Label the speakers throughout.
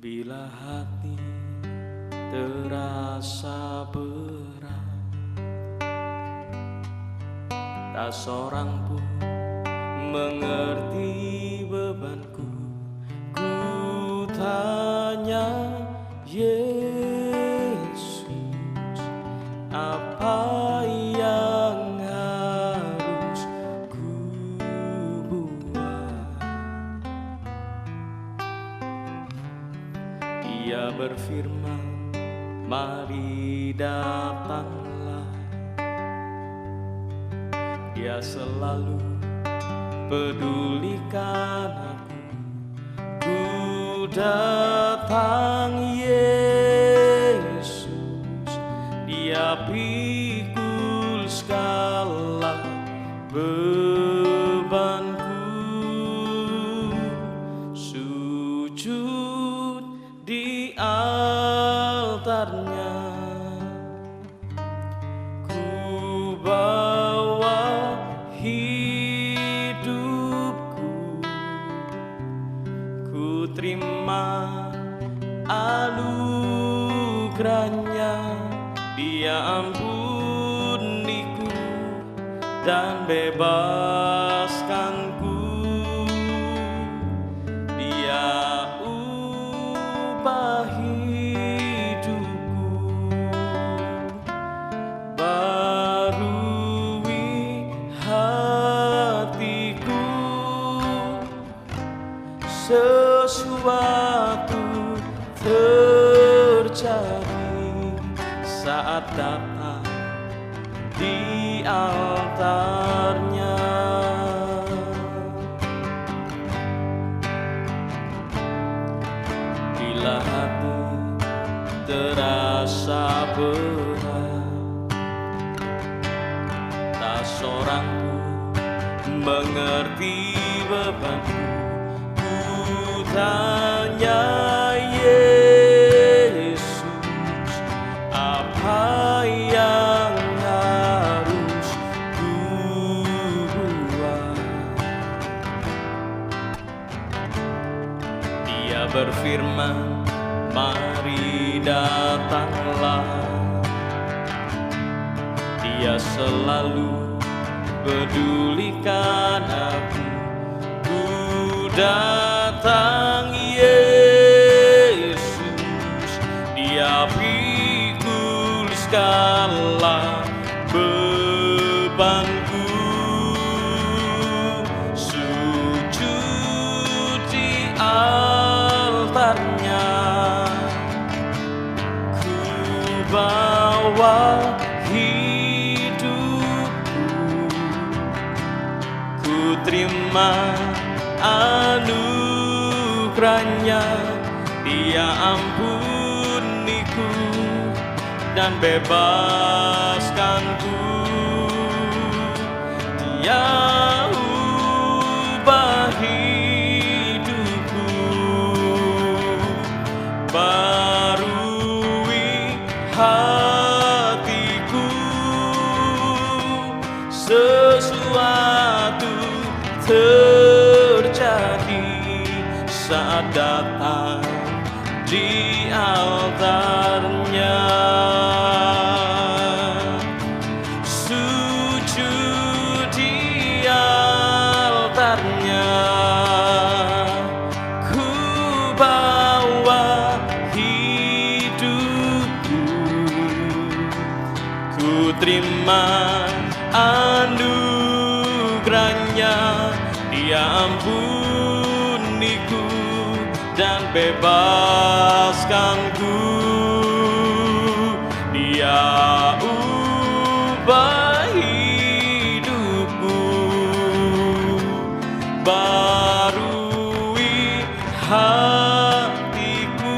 Speaker 1: Bila hati terasa berat, tak seorang pun mengerti bebanku. Ku tanya Yesus, apa yang harus ku buat? Ia berfirman, mari datanglah. Dia selalu pedulikan aku. Ku datang Yesus, Dia pikul segala bebanku. Sujud di altarnya, ku bawa hidupku. Ku terima anugerahnya, Dia ampuniku dan bebaskanku. Dia ubah hidupku, barui hatiku. Sesuatu terjadi saat datang di altarnya. Bila hati terasa berat, tak seorang pun mengerti bebanku. Ku tanya Yesus, apa yang harus ku buat? Dia berfirman, mari datanglah. Dia selalu pedulikan aku. Ku datang Yesus, Dia pikul segala bebanku. Sujud di altarnya, ku bawa hidupku. Ku terima anugerahnya, Dia ampuniku dan bebaskanku. Dia ubah hidupku, barui hatiku. Sesuatu terjadi saat datang di altarnya. Sujud di altarnya, ku bawa hidupku. Ku terima anugerahnya, Dia ampuniku dan bebaskanku. Dia ubah hidupku, barui hatiku.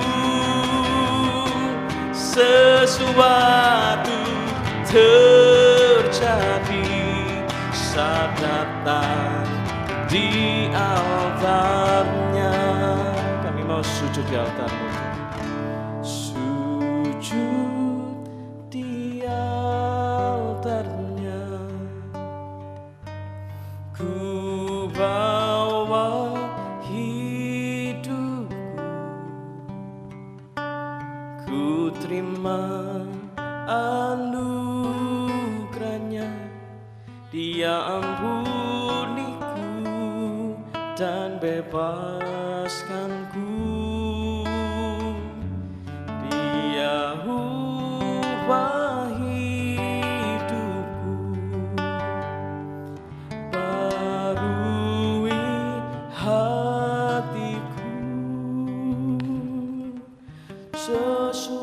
Speaker 1: Sesuatu terjadi saat datang di altarnya. Kami mau sujud di altar-Mu. Sujud bebaskanku. Dia ubah hidupku, barui hatiku. Sesuatu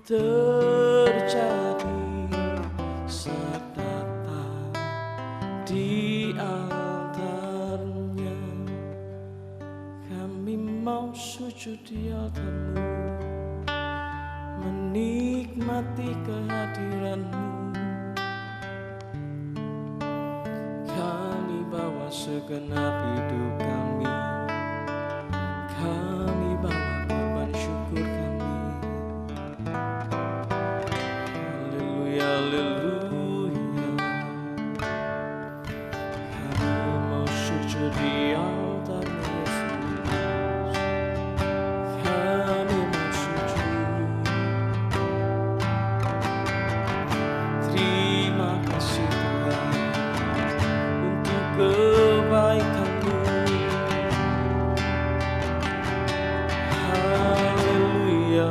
Speaker 1: terjadi saat datang di altarnya. Kami mau sujud di altarmu, menikmati kehadiranmu. Kami bawa segenap hidup kami, kami bawa korban syukur kami. Haleluya, haleluya. Kami mau sujud di altarmu Yesus. Kami mau sujud. Terima kasih Tuhan untuk kebaikan-Mu. Haleluya.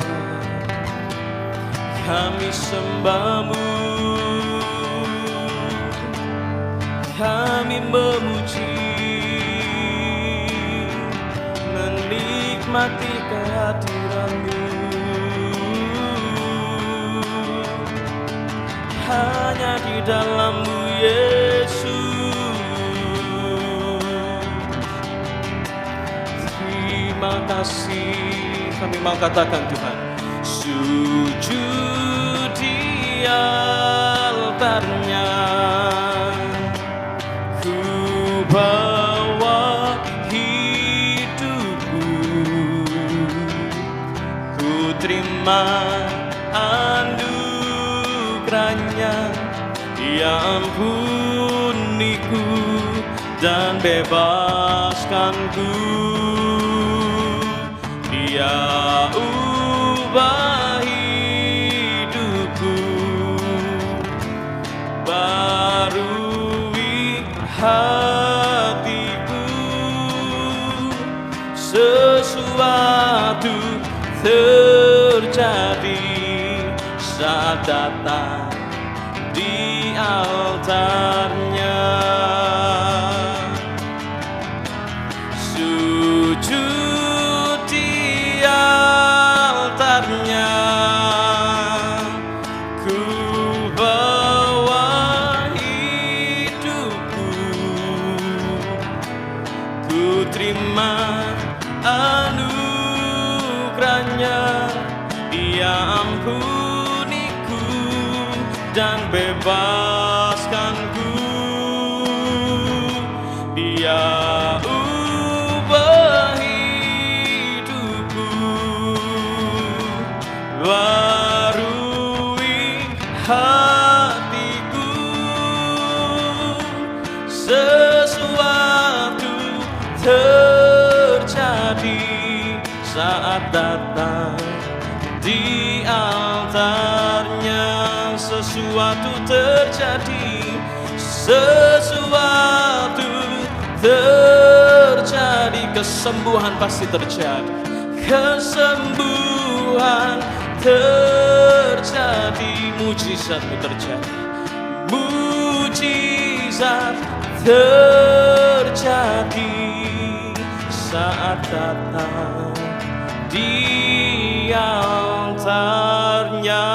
Speaker 1: Kami sembah-Mu, kami memuji, menikmati kehadiran-Mu. Hanya di dalam-Mu Yesus. Terima kasih. Kami mau katakan Tuhan, sujud di altarnya. Ku bawa hidupku, ku terima anugerahnya. Dia ampuniku dan bebaskanku. Dia ubah hidupku, barui hatiku. Sesuatu terjadi saat datang di altarnya. Sujud di altarnya. Ku bawa hidupku, ku terima anugerahnya. Dia ampuniku dan bebaskanku. Dia ubah hidupku, barui hatiku. Sesuatu terjadi saat datang di altarnya. Sesuatu terjadi, sesuatu terjadi. Kesembuhan pasti terjadi, kesembuhan terjadi. Mujizat terjadi, mujizat terjadi saat datang di altarnya.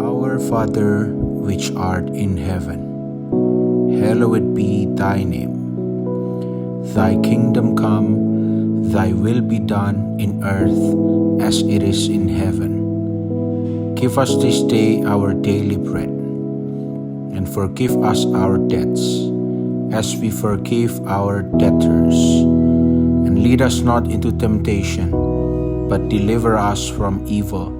Speaker 2: Our Father, which art in heaven, hallowed be thy name. Thy kingdom come, thy will be done in earth as it is in heaven. Give us this day our daily bread, and forgive us our debts, as we forgive our debtors. And lead us not into temptation, but deliver us from evil.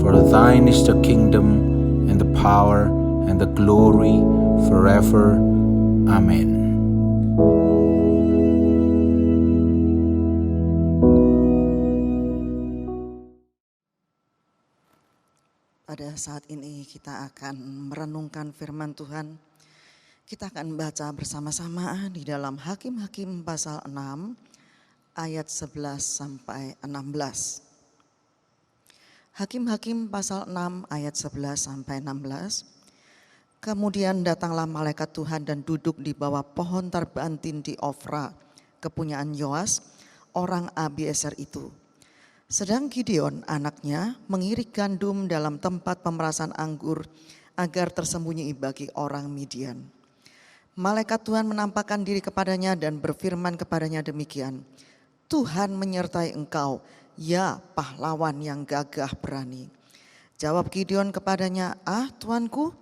Speaker 2: For thine is the kingdom, and the power, and the glory, forever. Amen.
Speaker 3: Pada saat ini kita akan merenungkan firman Tuhan. Kita akan baca bersama-sama di dalam Hakim-Hakim pasal 6 ayat 11 sampai 16. Hakim-Hakim pasal 6 ayat 11 sampai 16. Kemudian datanglah malaikat Tuhan dan duduk di bawah pohon tarbantin di Ofra, kepunyaan Yoas, orang Abiezer itu. Sedang Gideon anaknya mengirik gandum dalam tempat pemerasan anggur agar tersembunyi bagi orang Midian. Malaikat Tuhan menampakkan diri kepadanya dan berfirman kepadanya demikian, Tuhan menyertai engkau, ya pahlawan yang gagah berani. Jawab Gideon kepadanya, Tuanku,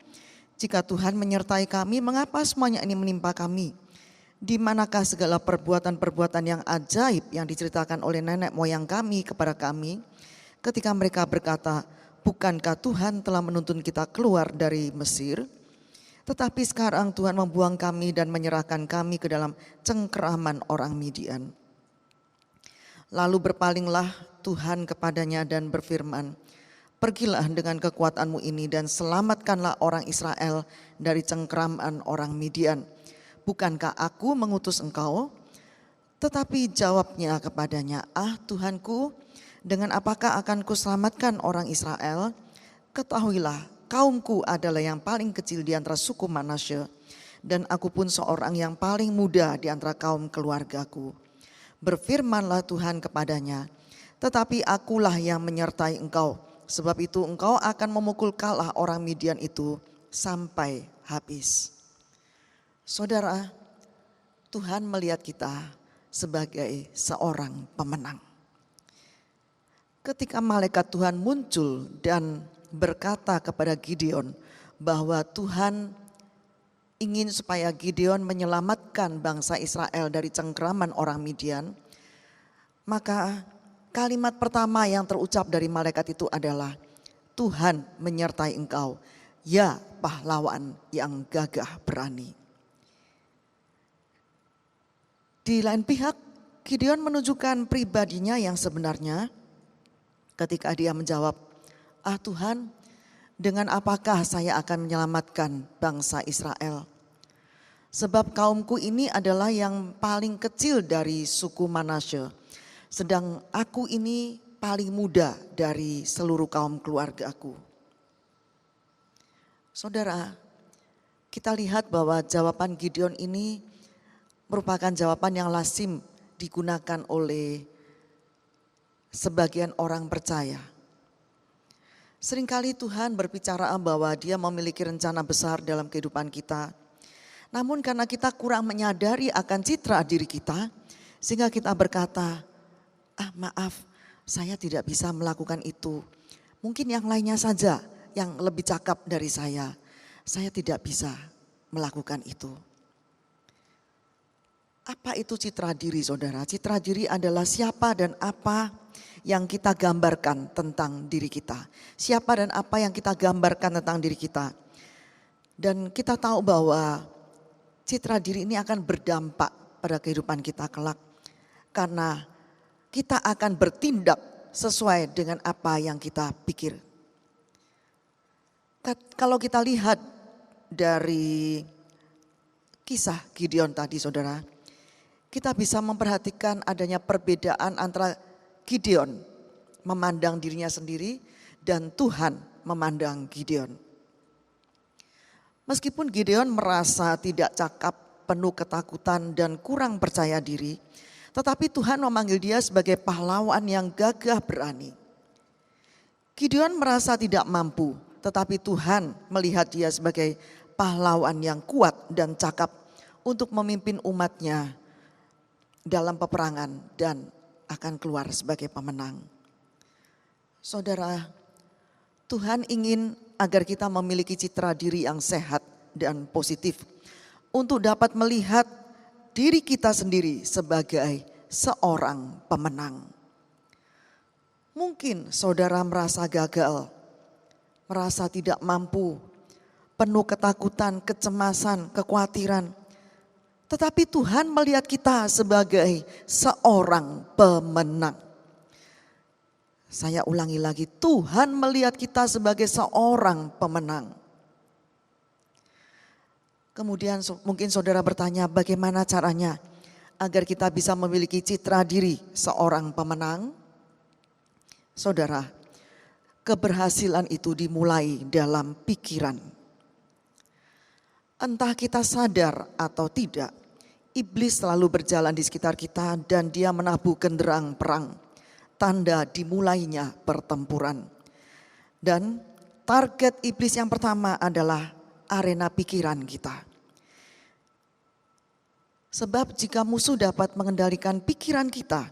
Speaker 3: jika Tuhan menyertai kami, mengapa semuanya ini menimpa kami? Di manakah segala perbuatan-perbuatan yang ajaib yang diceritakan oleh nenek moyang kami kepada kami ketika mereka berkata, bukankah Tuhan telah menuntun kita keluar dari Mesir? Tetapi sekarang Tuhan membuang kami dan menyerahkan kami ke dalam cengkeraman orang Midian. Lalu berpalinglah Tuhan kepadanya dan berfirman, pergilah dengan kekuatanmu ini dan selamatkanlah orang Israel dari cengkeraman orang Midian. Bukankah aku mengutus engkau? Tetapi jawabnya kepadanya, Tuhanku, dengan apakah akan kuselamatkan orang Israel? Ketahuilah, kaumku adalah yang paling kecil di antara suku Manasye, dan aku pun seorang yang paling muda di antara kaum keluargaku. Berfirmanlah Tuhan kepadanya, tetapi akulah yang menyertai engkau, sebab itu engkau akan memukul kalah orang Midian itu sampai habis. Saudara, Tuhan melihat kita sebagai seorang pemenang. Ketika malaikat Tuhan muncul dan berkata kepada Gideon bahwa Tuhan ingin supaya Gideon menyelamatkan bangsa Israel dari cengkeraman orang Midian, maka kalimat pertama yang terucap dari malaikat itu adalah, Tuhan menyertai engkau, ya pahlawan yang gagah berani. Di lain pihak, Gideon menunjukkan pribadinya yang sebenarnya ketika dia menjawab, Tuhan, dengan apakah saya akan menyelamatkan bangsa Israel? Sebab kaumku ini adalah yang paling kecil dari suku Manasye, sedang aku ini paling muda dari seluruh kaum keluargaku. Saudara, kita lihat bahwa jawaban Gideon ini merupakan jawaban yang lazim digunakan oleh sebagian orang percaya. Seringkali Tuhan berbicara bahwa Dia memiliki rencana besar dalam kehidupan kita. Namun karena kita kurang menyadari akan citra diri kita, sehingga kita berkata, maaf, saya tidak bisa melakukan itu. Mungkin yang lainnya saja yang lebih cakap dari saya tidak bisa melakukan itu. Apa itu citra diri, saudara? Citra diri adalah siapa dan apa yang kita gambarkan tentang diri kita. Siapa dan apa yang kita gambarkan tentang diri kita. Dan kita tahu bahwa citra diri ini akan berdampak pada kehidupan kita kelak. Karena kita akan bertindak sesuai dengan apa yang kita pikir. Kalau kita lihat dari kisah Gideon tadi, saudara, kita bisa memperhatikan adanya perbedaan antara Gideon memandang dirinya sendiri dan Tuhan memandang Gideon. Meskipun Gideon merasa tidak cakap, penuh ketakutan dan kurang percaya diri, tetapi Tuhan memanggil dia sebagai pahlawan yang gagah berani. Gideon merasa tidak mampu, tetapi Tuhan melihat dia sebagai pahlawan yang kuat dan cakap untuk memimpin umatnya dalam peperangan dan akan keluar sebagai pemenang. Saudara, Tuhan ingin agar kita memiliki citra diri yang sehat dan positif untuk dapat melihat diri kita sendiri sebagai seorang pemenang. Mungkin saudara merasa gagal, merasa tidak mampu, penuh ketakutan, kecemasan, kekhawatiran. Tetapi Tuhan melihat kita sebagai seorang pemenang. Saya ulangi lagi, Tuhan melihat kita sebagai seorang pemenang. Kemudian mungkin saudara bertanya, bagaimana caranya agar kita bisa memiliki citra diri seorang pemenang? Saudara, keberhasilan itu dimulai dalam pikiran. Entah kita sadar atau tidak, iblis selalu berjalan di sekitar kita dan dia menabuh genderang perang. Tanda dimulainya pertempuran. Dan target iblis yang pertama adalah arena pikiran kita. Sebab jika musuh dapat mengendalikan pikiran kita,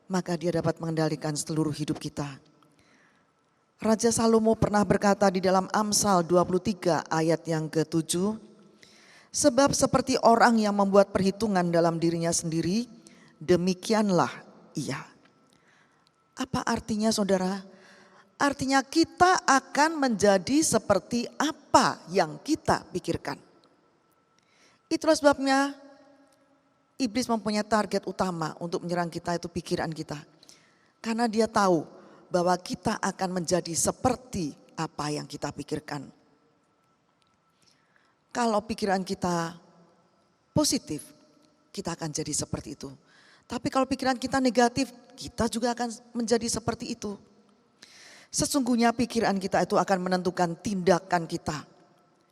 Speaker 3: maka dia dapat mengendalikan seluruh hidup kita. Raja Salomo pernah berkata di dalam Amsal 23 ayat yang ke-7, sebab seperti orang yang membuat perhitungan dalam dirinya sendiri, demikianlah ia. Apa artinya saudara? Artinya kita akan menjadi seperti apa yang kita pikirkan. Itulah sebabnya iblis mempunyai target utama untuk menyerang kita, itu pikiran kita. Karena dia tahu bahwa kita akan menjadi seperti apa yang kita pikirkan. Kalau pikiran kita positif, kita akan jadi seperti itu. Tapi kalau pikiran kita negatif, kita juga akan menjadi seperti itu. Sesungguhnya pikiran kita itu akan menentukan tindakan kita.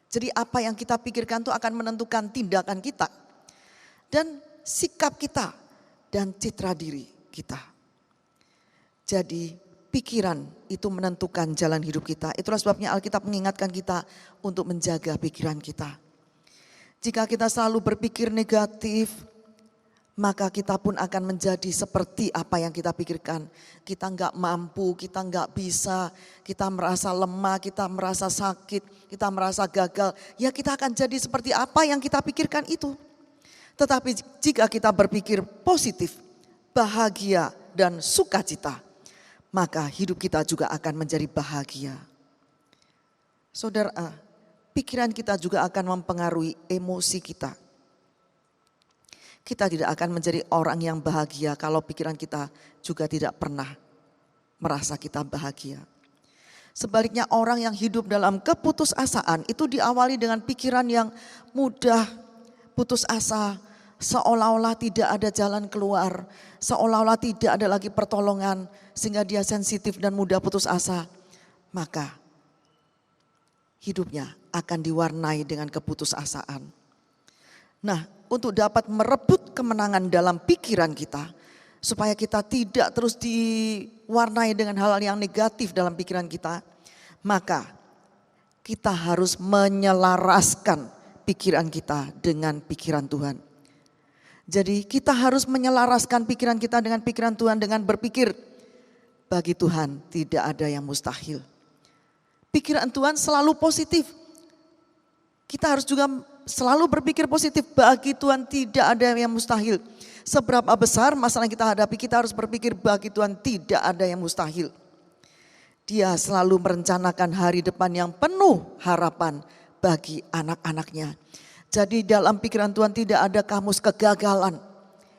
Speaker 3: Jadi apa yang kita pikirkan itu akan menentukan tindakan kita. Dan sikap kita dan citra diri kita. Jadi pikiran itu menentukan jalan hidup kita. Itulah sebabnya Alkitab mengingatkan kita untuk menjaga pikiran kita. Jika kita selalu berpikir negatif, maka kita pun akan menjadi seperti apa yang kita pikirkan. Kita enggak mampu, kita enggak bisa, kita merasa lemah, kita merasa sakit, kita merasa gagal. Ya kita akan jadi seperti apa yang kita pikirkan itu. Tetapi jika kita berpikir positif, bahagia dan sukacita, maka hidup kita juga akan menjadi bahagia. Saudara, pikiran kita juga akan mempengaruhi emosi kita. Kita tidak akan menjadi orang yang bahagia kalau pikiran kita juga tidak pernah merasa kita bahagia. Sebaliknya orang yang hidup dalam keputusasaan itu diawali dengan pikiran yang mudah putus asa, seolah-olah tidak ada jalan keluar, seolah-olah tidak ada lagi pertolongan sehingga dia sensitif dan mudah putus asa. Maka hidupnya akan diwarnai dengan keputusasaan. Nah, untuk dapat merebut kemenangan dalam pikiran kita, supaya kita tidak terus diwarnai dengan hal-hal yang negatif dalam pikiran kita, maka kita harus menyelaraskan pikiran kita dengan pikiran Tuhan. Jadi kita harus menyelaraskan pikiran kita dengan pikiran Tuhan dengan berpikir, bagi Tuhan tidak ada yang mustahil. Pikiran Tuhan selalu positif. Kita harus juga selalu berpikir positif, bagi Tuhan tidak ada yang mustahil. Seberapa besar masalah yang kita hadapi, kita harus berpikir bagi Tuhan tidak ada yang mustahil. Dia selalu merencanakan hari depan yang penuh harapan bagi anak-anaknya. Jadi dalam pikiran Tuhan tidak ada kamus kegagalan.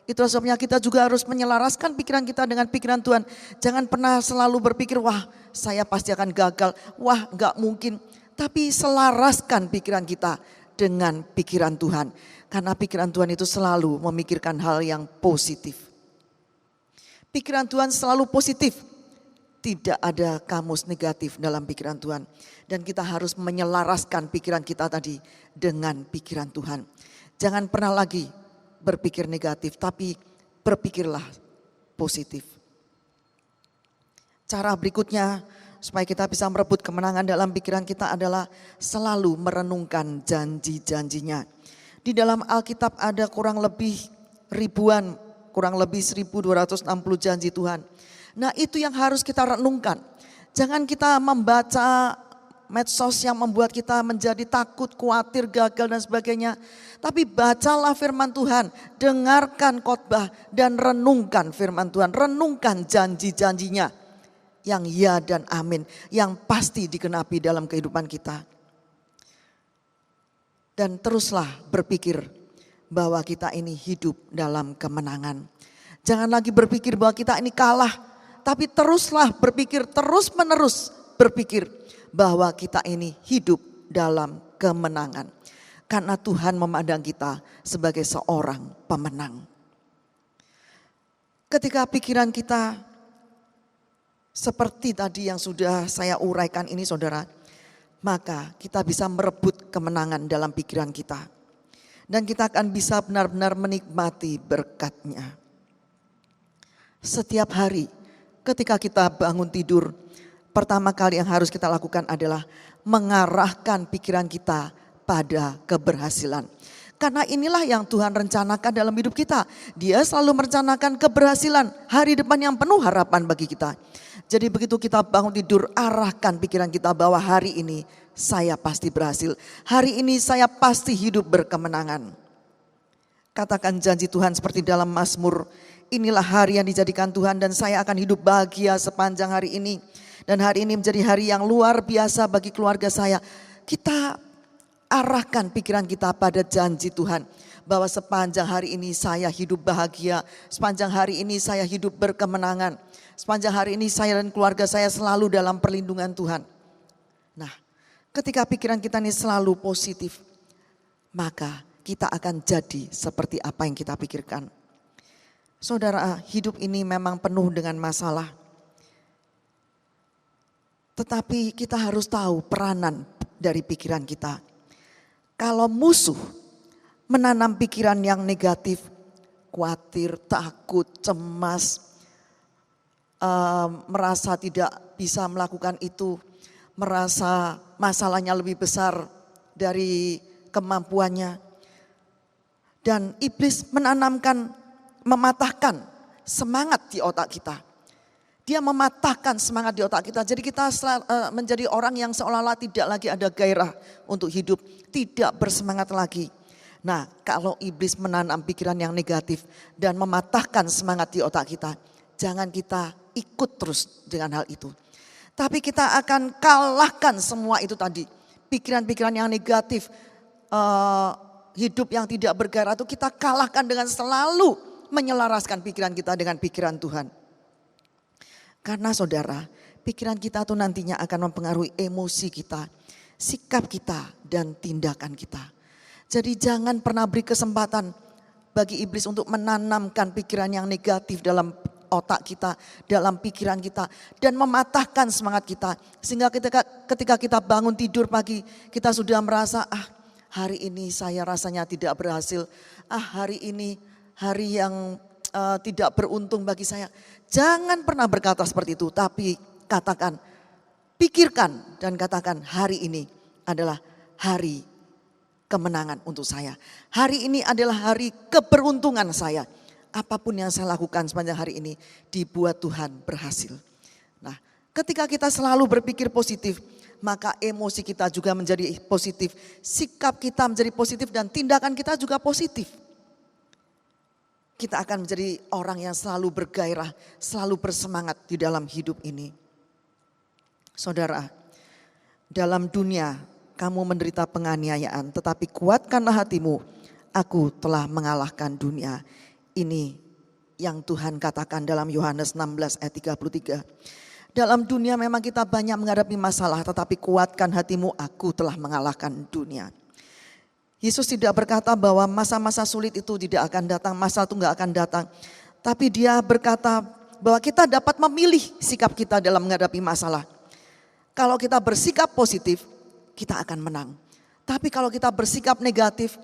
Speaker 3: Itulah sebabnya kita juga harus menyelaraskan pikiran kita dengan pikiran Tuhan. Jangan pernah selalu berpikir, wah saya pasti akan gagal, wah gak mungkin. Tapi selaraskan pikiran kita dengan pikiran Tuhan. Karena pikiran Tuhan itu selalu memikirkan hal yang positif. Pikiran Tuhan selalu positif. Tidak ada kamus negatif dalam pikiran Tuhan. Dan kita harus menyelaraskan pikiran kita tadi dengan pikiran Tuhan. Jangan pernah lagi berpikir negatif, tapi berpikirlah positif. Cara berikutnya supaya kita bisa merebut kemenangan dalam pikiran kita adalah selalu merenungkan janji-janjinya. Di dalam Alkitab ada kurang lebih 1260 janji Tuhan. Nah itu yang harus kita renungkan. Jangan kita membaca medsos yang membuat kita menjadi takut, khawatir, gagal dan sebagainya. Tapi bacalah firman Tuhan, dengarkan khotbah dan renungkan firman Tuhan. Renungkan janji-janjinya yang ya dan amin, yang pasti digenapi dalam kehidupan kita. Dan teruslah berpikir bahwa kita ini hidup dalam kemenangan. Jangan lagi berpikir bahwa kita ini kalah. tapi teruslah berpikir, terus menerus berpikir bahwa kita ini hidup dalam kemenangan. Karena Tuhan memandang kita sebagai seorang pemenang. Ketika pikiran kita seperti tadi yang sudah saya uraikan ini saudara, maka kita bisa merebut kemenangan dalam pikiran kita. Dan kita akan bisa benar-benar menikmati berkat-Nya. Setiap hari ketika kita bangun tidur, pertama kali yang harus kita lakukan adalah mengarahkan pikiran kita pada keberhasilan. Karena inilah yang Tuhan rencanakan dalam hidup kita. Dia selalu merencanakan keberhasilan, hari depan yang penuh harapan bagi kita. Jadi begitu kita bangun tidur, arahkan pikiran kita bahwa hari ini saya pasti berhasil. Hari ini saya pasti hidup berkemenangan. Katakan janji Tuhan seperti dalam Mazmur, inilah hari yang dijadikan Tuhan dan saya akan hidup bahagia sepanjang hari ini. Dan hari ini menjadi hari yang luar biasa bagi keluarga saya. Kita arahkan pikiran kita pada janji Tuhan. Bahwa sepanjang hari ini saya hidup bahagia. Sepanjang hari ini saya hidup berkemenangan. Sepanjang hari ini saya dan keluarga saya selalu dalam perlindungan Tuhan. Nah, ketika pikiran kita ini selalu positif, maka kita akan jadi seperti apa yang kita pikirkan. Saudara, hidup ini memang penuh dengan masalah. Tetapi kita harus tahu peranan dari pikiran kita. Kalau musuh menanam pikiran yang negatif, khawatir, takut, cemas, merasa tidak bisa melakukan itu, merasa masalahnya lebih besar dari kemampuannya. Dan iblis menanamkan, mematahkan semangat di otak kita. Dia mematahkan semangat di otak kita. Jadi kita menjadi orang yang seolah-olah tidak lagi ada gairah untuk hidup. Tidak bersemangat lagi. Nah, kalau iblis menanam pikiran yang negatif dan mematahkan semangat di otak kita, jangan kita ikut terus dengan hal itu. Tapi kita akan kalahkan semua itu tadi. Pikiran-pikiran yang negatif, hidup yang tidak bergairah itu kita kalahkan dengan selalu menyelaraskan pikiran kita dengan pikiran Tuhan. Karena saudara, pikiran kita itu nantinya akan mempengaruhi emosi kita, sikap kita, dan tindakan kita. Jadi jangan pernah beri kesempatan bagi iblis untuk menanamkan pikiran yang negatif dalam otak kita, dalam pikiran kita, dan mematahkan semangat kita. Sehingga ketika kita bangun tidur pagi, kita sudah merasa, hari ini saya rasanya tidak berhasil. Hari ini hari yang tidak beruntung bagi saya. Jangan pernah berkata seperti itu, tapi katakan, pikirkan dan katakan hari ini adalah hari kemenangan untuk saya. Hari ini adalah hari keberuntungan saya. Apapun yang saya lakukan sepanjang hari ini dibuat Tuhan berhasil. Nah, ketika kita selalu berpikir positif, maka emosi kita juga menjadi positif. Sikap kita menjadi positif dan tindakan kita juga positif. Kita akan menjadi orang yang selalu bergairah, selalu bersemangat di dalam hidup ini. Saudara, dalam dunia kamu menderita penganiayaan, tetapi kuatkanlah hatimu, aku telah mengalahkan dunia. Ini yang Tuhan katakan dalam Yohanes 16 ayat 33. Dalam dunia memang kita banyak menghadapi masalah, tetapi kuatkan hatimu, aku telah mengalahkan dunia. Yesus tidak berkata bahwa masa-masa sulit itu tidak akan datang, masa itu enggak akan datang. Tapi dia berkata bahwa kita dapat memilih sikap kita dalam menghadapi masalah. Kalau kita bersikap positif, kita akan menang. Tapi kalau kita bersikap negatif,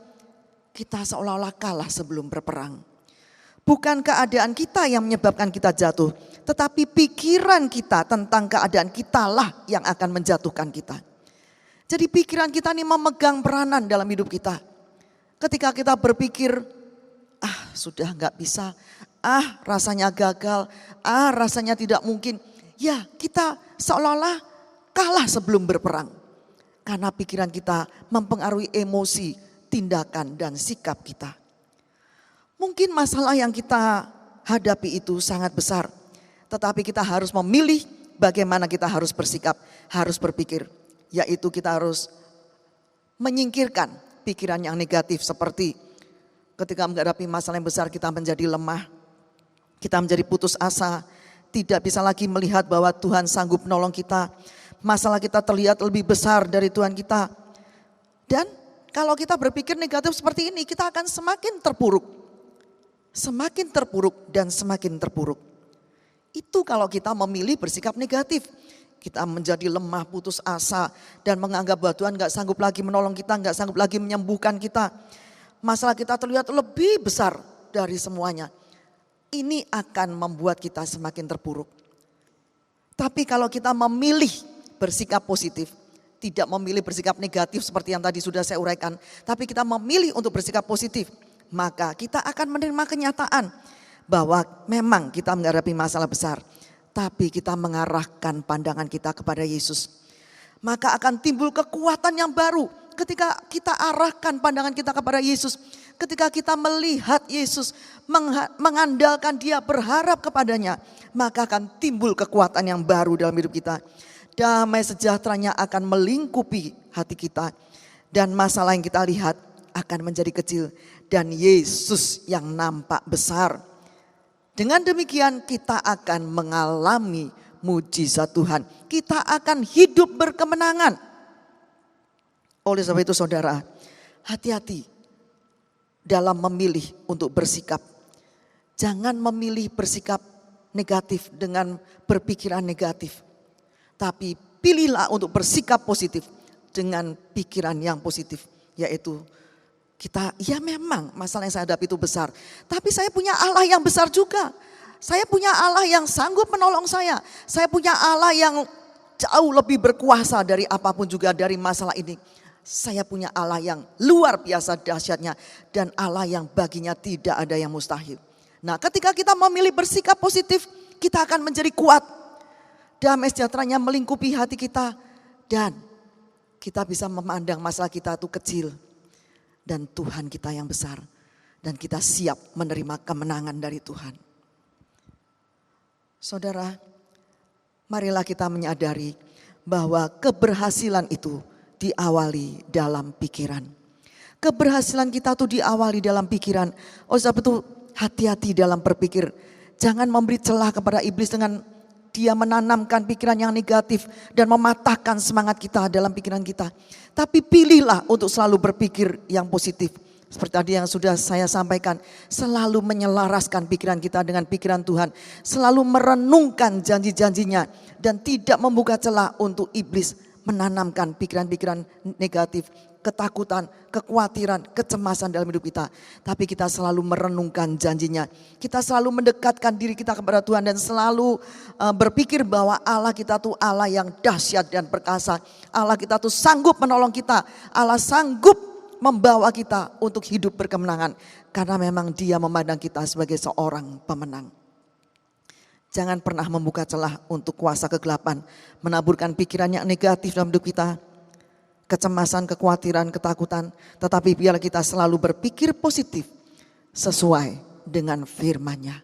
Speaker 3: kita seolah-olah kalah sebelum berperang. Bukan keadaan kita yang menyebabkan kita jatuh, tetapi pikiran kita tentang keadaan kitalah yang akan menjatuhkan kita. Jadi pikiran kita ini memegang peranan dalam hidup kita. Ketika kita berpikir, sudah gak bisa, rasanya gagal, rasanya tidak mungkin. Ya, kita seolah-olah kalah sebelum berperang. Karena pikiran kita mempengaruhi emosi, tindakan, dan sikap kita. Mungkin masalah yang kita hadapi itu sangat besar. Tetapi kita harus memilih bagaimana kita harus bersikap, harus berpikir. Yaitu kita harus menyingkirkan pikiran yang negatif seperti ketika menghadapi masalah yang besar kita menjadi lemah, kita menjadi putus asa, tidak bisa lagi melihat bahwa Tuhan sanggup menolong kita. Masalah kita terlihat lebih besar dari Tuhan kita. Dan kalau kita berpikir negatif seperti ini, kita akan semakin terpuruk. Semakin terpuruk dan semakin terpuruk. Itu kalau kita memilih bersikap negatif. Kita menjadi lemah, putus asa, dan menganggap bahwa Tuhan gak sanggup lagi menolong kita, gak sanggup lagi menyembuhkan kita. Masalah kita terlihat lebih besar dari semuanya. Ini akan membuat kita semakin terpuruk. Tapi kalau kita memilih bersikap positif, tidak memilih bersikap negatif seperti yang tadi sudah saya uraikan, tapi kita memilih untuk bersikap positif, maka kita akan menerima kenyataan bahwa memang kita menghadapi masalah besar, tapi kita mengarahkan pandangan kita kepada Yesus. Maka akan timbul kekuatan yang baru ketika kita arahkan pandangan kita kepada Yesus. Ketika kita melihat Yesus, mengandalkan Dia, berharap kepadanya, maka akan timbul kekuatan yang baru dalam hidup kita. Damai sejahteranya akan melingkupi hati kita. Dan masalah yang kita lihat akan menjadi kecil. Dan Yesus yang nampak besar. Dengan demikian kita akan mengalami mujizat Tuhan. Kita akan hidup berkemenangan. Oleh sebab itu saudara, hati-hati dalam memilih untuk bersikap. Jangan memilih bersikap negatif dengan berpikiran negatif. Tapi pilihlah untuk bersikap positif dengan pikiran yang positif. Yaitu kita, ya memang masalah yang saya hadapi itu besar. Tapi saya punya Allah yang besar juga. Saya punya Allah yang sanggup menolong saya. Saya punya Allah yang jauh lebih berkuasa dari apapun juga dari masalah ini. Saya punya Allah yang luar biasa dahsyatnya. Dan Allah yang baginya tidak ada yang mustahil. Nah, ketika kita memilih bersikap positif, kita akan menjadi kuat. Damai sejahteranya melingkupi hati kita. Dan kita bisa memandang masalah kita itu kecil. Dan Tuhan kita yang besar. Dan kita siap menerima kemenangan dari Tuhan. Saudara, marilah kita menyadari bahwa keberhasilan itu diawali dalam pikiran. Keberhasilan kita tuh diawali dalam pikiran. Oleh sebab itu hati-hati dalam berpikir. Jangan memberi celah kepada iblis dengan dia menanamkan pikiran yang negatif dan mematahkan semangat kita dalam pikiran kita. Tapi pilihlah untuk selalu berpikir yang positif. Seperti tadi yang sudah saya sampaikan, selalu menyelaraskan pikiran kita dengan pikiran Tuhan. Selalu merenungkan janji-janjinya dan tidak membuka celah untuk iblis menanamkan pikiran-pikiran negatif, ketakutan, kekhawatiran, kecemasan dalam hidup kita. Tapi kita selalu merenungkan janjinya. Kita selalu mendekatkan diri kita kepada Tuhan dan selalu berpikir bahwa Allah kita tuh Allah yang dahsyat dan perkasa. Allah kita tuh sanggup menolong kita. Allah sanggup membawa kita untuk hidup berkemenangan. Karena memang Dia memandang kita sebagai seorang pemenang. Jangan pernah membuka celah untuk kuasa kegelapan. Menaburkan pikiran yang negatif dalam hidup kita. Kecemasan, kekhawatiran, ketakutan. Tetapi biarlah kita selalu berpikir positif. Sesuai dengan firman-Nya.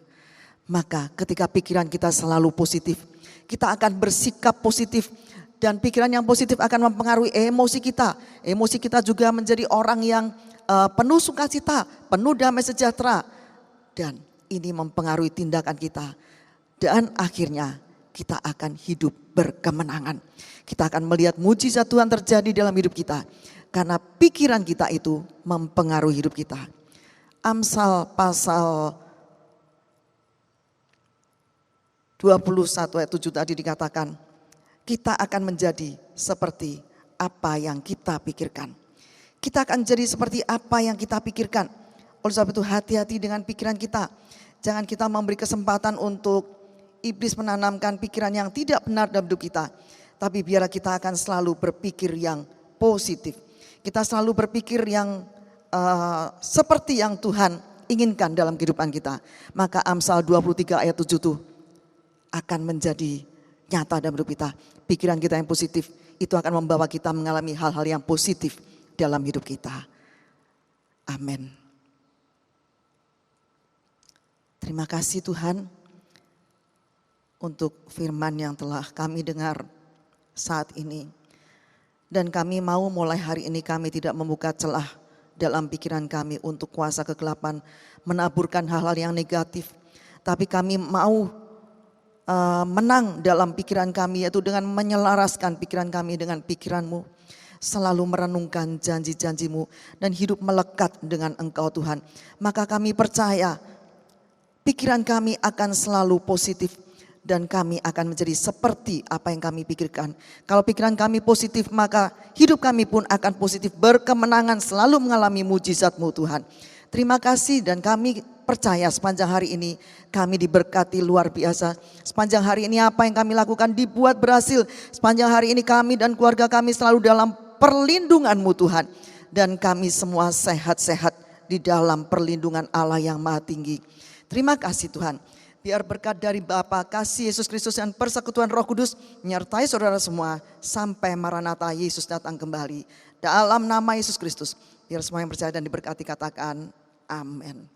Speaker 3: Maka ketika pikiran kita selalu positif. Kita akan bersikap positif. Dan pikiran yang positif akan mempengaruhi emosi kita. Emosi kita juga menjadi orang yang penuh sukacita. Penuh damai sejahtera. Dan ini mempengaruhi tindakan kita. Dan akhirnya kita akan hidup berkemenangan. Kita akan melihat mujizat Tuhan terjadi dalam hidup kita. Karena pikiran kita itu mempengaruhi hidup kita. Amsal pasal 21 ayat 7 tadi dikatakan. Kita akan menjadi seperti apa yang kita pikirkan. Kita akan jadi seperti apa yang kita pikirkan. Oleh sebab itu hati-hati dengan pikiran kita. Jangan kita memberi kesempatan untuk iblis menanamkan pikiran yang tidak benar dalam hidup kita. Tapi biarlah kita akan selalu berpikir yang positif. Kita selalu berpikir yang seperti yang Tuhan inginkan dalam kehidupan kita. Maka Amsal 23 ayat 7 itu akan menjadi nyata dalam hidup kita. Pikiran kita yang positif itu akan membawa kita mengalami hal-hal yang positif dalam hidup kita. Amin. Terima kasih Tuhan untuk firman yang telah kami dengar saat ini. Dan kami mau mulai hari ini kami tidak membuka celah dalam pikiran kami untuk kuasa kegelapan menaburkan hal-hal yang negatif. Tapi kami mau menang dalam pikiran kami, yaitu dengan menyelaraskan pikiran kami dengan pikiran-Mu, selalu merenungkan janji-janji-Mu dan hidup melekat dengan Engkau Tuhan. Maka kami percaya pikiran kami akan selalu positif dan kami akan menjadi seperti apa yang kami pikirkan. Kalau pikiran kami positif, maka hidup kami pun akan positif, berkemenangan, selalu mengalami mujizat-Mu Tuhan. Terima kasih, dan kami percaya sepanjang hari ini kami diberkati luar biasa. Sepanjang hari ini apa yang kami lakukan dibuat berhasil. Sepanjang hari ini kami dan keluarga kami selalu dalam perlindungan-Mu Tuhan. Dan kami semua sehat-sehat di dalam perlindungan Allah yang Maha Tinggi. Terima kasih Tuhan. Biar berkat dari Bapa, kasih Yesus Kristus dan persekutuan Roh Kudus menyertai saudara semua sampai Maranatha Yesus datang kembali. Dalam nama Yesus Kristus, biar semua yang percaya dan diberkati katakan amin.